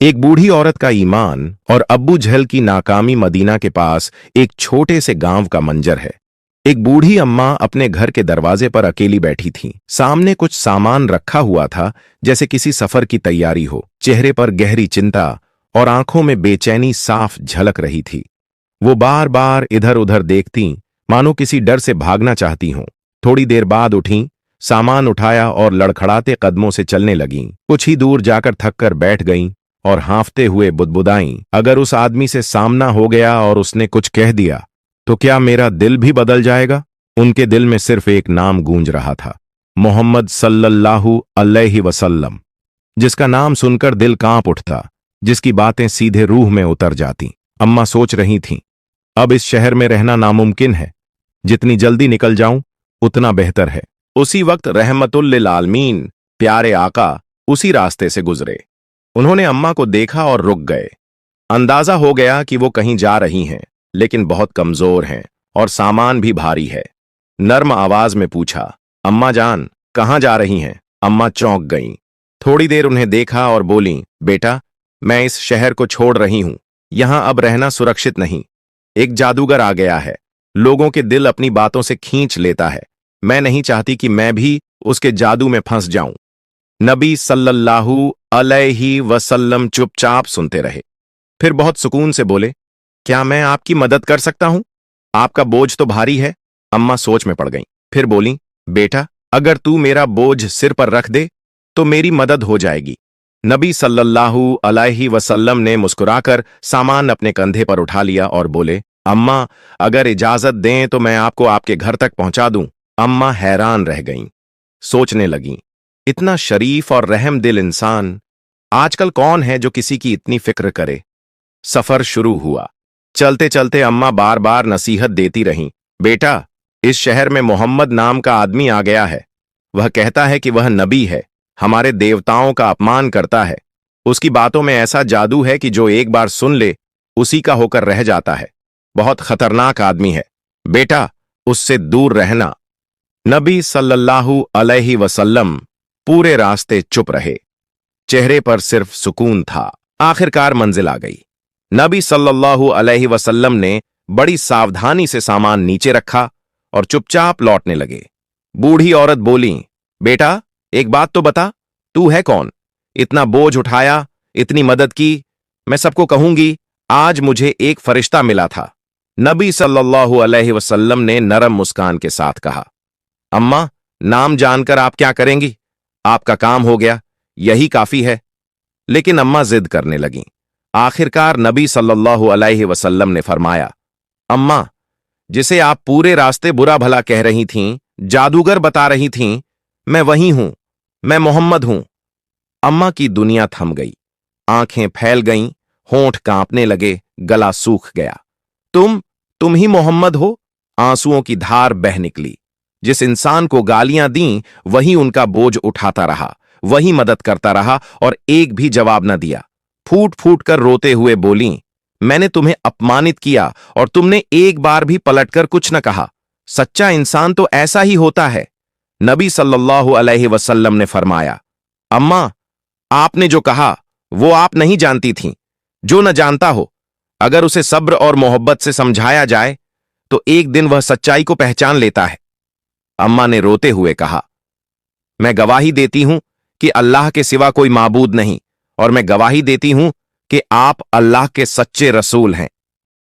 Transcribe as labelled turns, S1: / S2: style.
S1: एक बूढ़ी औरत का ईमान और अब्बू झल की नाकामी मदीना के पास एक छोटे से गांव का मंजर है। एक बूढ़ी अम्मा अपने घर के दरवाजे पर अकेली बैठी थीं। सामने कुछ सामान रखा हुआ था, जैसे किसी सफर की तैयारी हो। चेहरे पर गहरी चिंता और आंखों में बेचैनी साफ झलक रही थी। वो बार बार इधर उधर देखती, मानो किसी डर से भागना चाहती हों। थोड़ी देर बाद उठीं, सामान उठाया और लड़खड़ाते कदमों से चलने लगीं। कुछ ही दूर जाकर थककर बैठ गईं और हांफते हुए बुदबुदाईं, अगर उस आदमी से सामना हो गया और उसने कुछ कह दिया तो क्या मेरा दिल भी बदल जाएगा? उनके दिल में सिर्फ एक नाम गूंज रहा था, मोहम्मद सल्लल्लाहु अलैहि वसल्लम, जिसका नाम सुनकर दिल कांप उठता, जिसकी बातें सीधे रूह में उतर जाती। अम्मा सोच रही थीं, अब इस शहर में रहना नामुमकिन है। जितनी जल्दी निकल जाऊं उतना बेहतर है। उसी वक्त रहमतुल लिल आलमीन प्यारे आका उसी रास्ते से गुजरे। उन्होंने अम्मा को देखा और रुक गए। अंदाजा हो गया कि वो कहीं जा रही हैं, लेकिन बहुत कमजोर हैं और सामान भी भारी है। नर्म आवाज में पूछा, अम्मा जान, कहाँ जा रही हैं? अम्मा चौंक गईं। थोड़ी देर उन्हें देखा और बोलीं, बेटा, मैं इस शहर को छोड़ रही हूं। यहां अब रहना सुरक्षित नहीं। एक जादूगर आ गया है, लोगों के दिल अपनी बातों से खींच लेता है। मैं नहीं चाहती कि मैं भी उसके जादू में फंस जाऊं। नबी सल्लल्लाहु अलैहि वसल्लम चुपचाप सुनते रहे, फिर बहुत सुकून से बोले, क्या मैं आपकी मदद कर सकता हूं? आपका बोझ तो भारी है। अम्मा सोच में पड़ गईं, फिर बोलीं, बेटा, अगर तू मेरा बोझ सिर पर रख दे तो मेरी मदद हो जाएगी। नबी सल्लल्लाहु अलैहि वसल्लम ने मुस्कुराकर सामान अपने कंधे पर उठा लिया और बोले, अम्मा, अगर इजाजत दें तो मैं आपको आपके घर तक पहुंचा दूं। अम्मा हैरान रह गईं, सोचने लगीं, इतना शरीफ और रहम दिल इंसान आजकल कौन है जो किसी की इतनी फिक्र करे। सफर शुरू हुआ। चलते चलते अम्मा बार बार नसीहत देती रहीं, बेटा, इस शहर में मोहम्मद नाम का आदमी आ गया है। वह कहता है कि वह नबी है, हमारे देवताओं का अपमान करता है। उसकी बातों में ऐसा जादू है कि जो एक बार सुन ले उसी का होकर रह जाता है। बहुत खतरनाक आदमी है, बेटा, उससे दूर रहना। नबी सल्लल्लाहु अलैहि वसल्लम पूरे रास्ते चुप रहे, चेहरे पर सिर्फ सुकून था। आखिरकार मंजिल आ गई। नबी सल्लल्लाहु अलैहि वसल्लम ने बड़ी सावधानी से सामान नीचे रखा और चुपचाप लौटने लगे। बूढ़ी औरत बोली, बेटा, एक बात तो बता, तू है कौन? इतना बोझ उठाया, इतनी मदद की। मैं सबको कहूंगी, आज मुझे एक फरिश्ता मिला था। नबी सल्लल्लाहु अलैहि वसल्लम ने नरम मुस्कान के साथ कहा, अम्मा, नाम जानकर आप क्या करेंगी? आपका काम हो गया, यही काफी है। लेकिन अम्मा जिद करने लगीं। आखिरकार नबी सल्लल्लाहु अलैहि वसल्लम ने फरमाया, अम्मा, जिसे आप पूरे रास्ते बुरा भला कह रही थीं, जादूगर बता रही थीं, मैं वही हूं, मैं मोहम्मद हूं। अम्मा की दुनिया थम गई, आंखें फैल गईं, होंठ कांपने लगे, गला सूख गया। तुम ही मोहम्मद हो? आंसुओं की धार बह निकली। जिस इंसान को गालियां दी वही उनका बोझ उठाता रहा, वही मदद करता रहा और एक भी जवाब न दिया। फूट फूट कर रोते हुए बोली, मैंने तुम्हें अपमानित किया और तुमने एक बार भी पलटकर कुछ न कहा। सच्चा इंसान तो ऐसा ही होता है। नबी सल्लल्लाहु अलैहि वसल्लम ने फरमाया, अम्मा, आपने जो कहा वो आप नहीं जानती थीं। जो न जानता हो, अगर उसे सब्र और मोहब्बत से समझाया जाए तो एक दिन वह सच्चाई को पहचान लेता है। अम्मा ने रोते हुए कहा, मैं गवाही देती हूं कि अल्लाह के सिवा कोई माबूद नहीं, और मैं गवाही देती हूं कि आप अल्लाह के सच्चे रसूल हैं।